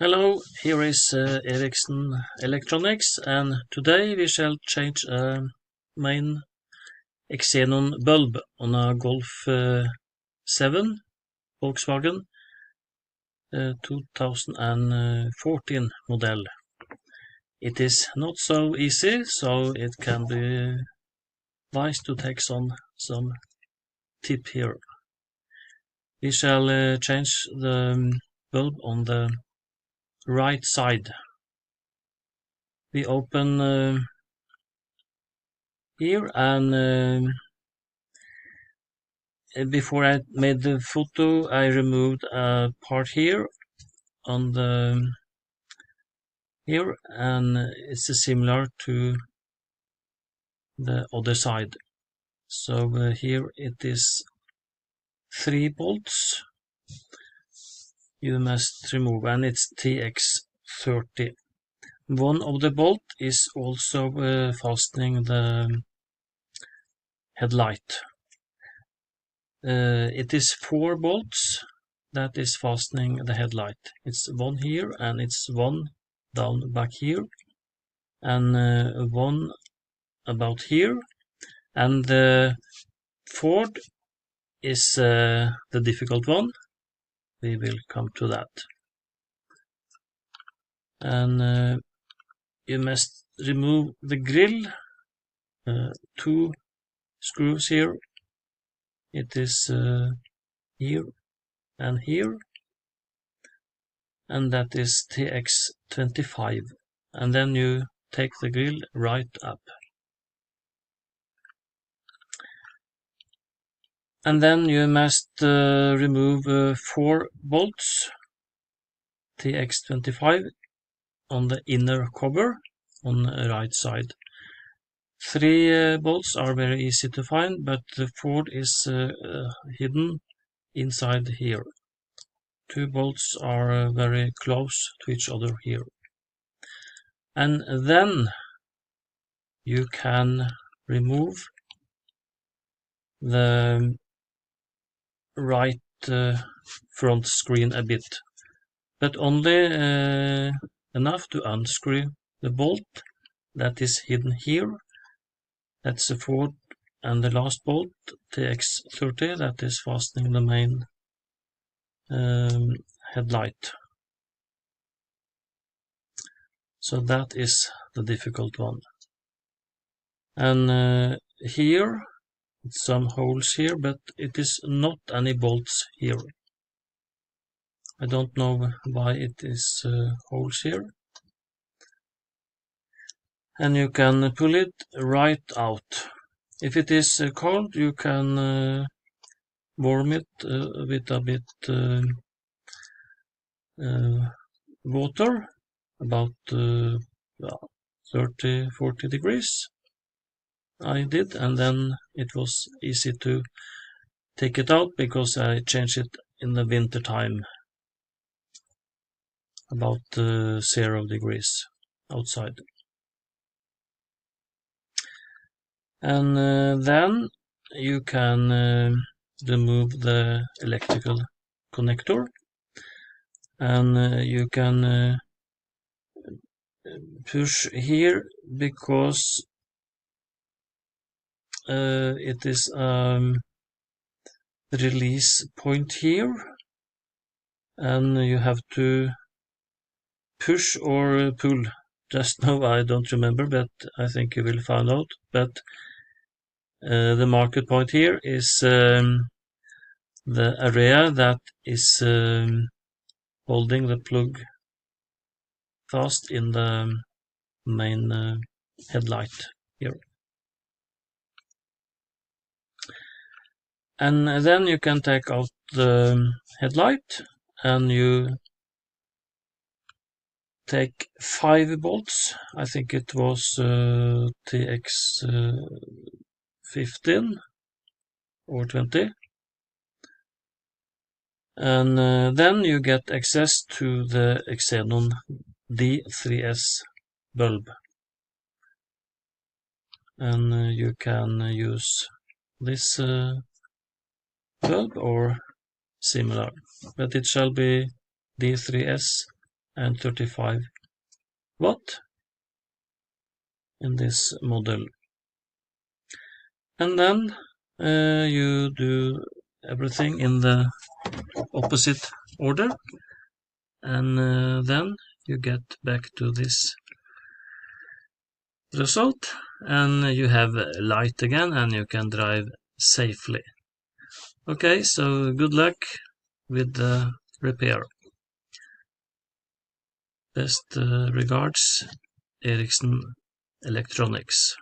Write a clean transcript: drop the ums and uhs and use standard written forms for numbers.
Hello, here is Ericsson Electronics, and today we shall change a main xenon bulb on a Golf 7 Volkswagen 2014 model. It is not so easy, so it can be wise to take some tip here. We shall change the bulb on the right side. We open here, and before I made the photo, I removed a part here on the here, and it's similar to the other side. So here it is 3 bolts you must remove, and it's TX30. One of the bolt is also fastening the headlight. It is 4 bolts that is fastening the headlight. It's one here, and it's one down back here, and one about here, and the fourth is the difficult one. We will come to that. And you must remove the grill, 2 screws here. It is here and here, and that is TX25, and then you take the grill right up. And then you must remove 4 bolts, TX25, on the inner cover on the right side. 3 bolts are very easy to find, but the 4th is hidden inside here. 2 bolts are very close to each other here. And then you can remove the right front screen a bit, but only enough to unscrew the bolt that is hidden here. That's the 4th and the last bolt, TX30, that is fastening the main headlight. So that is the difficult one. And here, some holes here, but it is not any bolts here. I don't know why it is holes here. And you can pull it right out. If it is cold, you can warm it with a bit water, about 30-40 degrees. I did, and then it was easy to take it out because I changed it in the winter time, about 0 degrees outside. And then you can remove the electrical connector, and you can push here because it is release point here, and you have to push or pull. Just now I don't remember, but I think you will find out. But the marker point here is the area that is holding the plug fast in the main headlight here. And then you can take out the headlight, and you take 5 bolts. I think it was TX15 or 20. And then you get access to the XENON D3S bulb. And you can use this bulb or similar, but it shall be D3S and 35 watt in this model. And then you do everything in the opposite order, and then you get back to this result, and you have light again, and you can drive safely. Okay, so good luck with the repair. Best regards, Ericsson Electronics.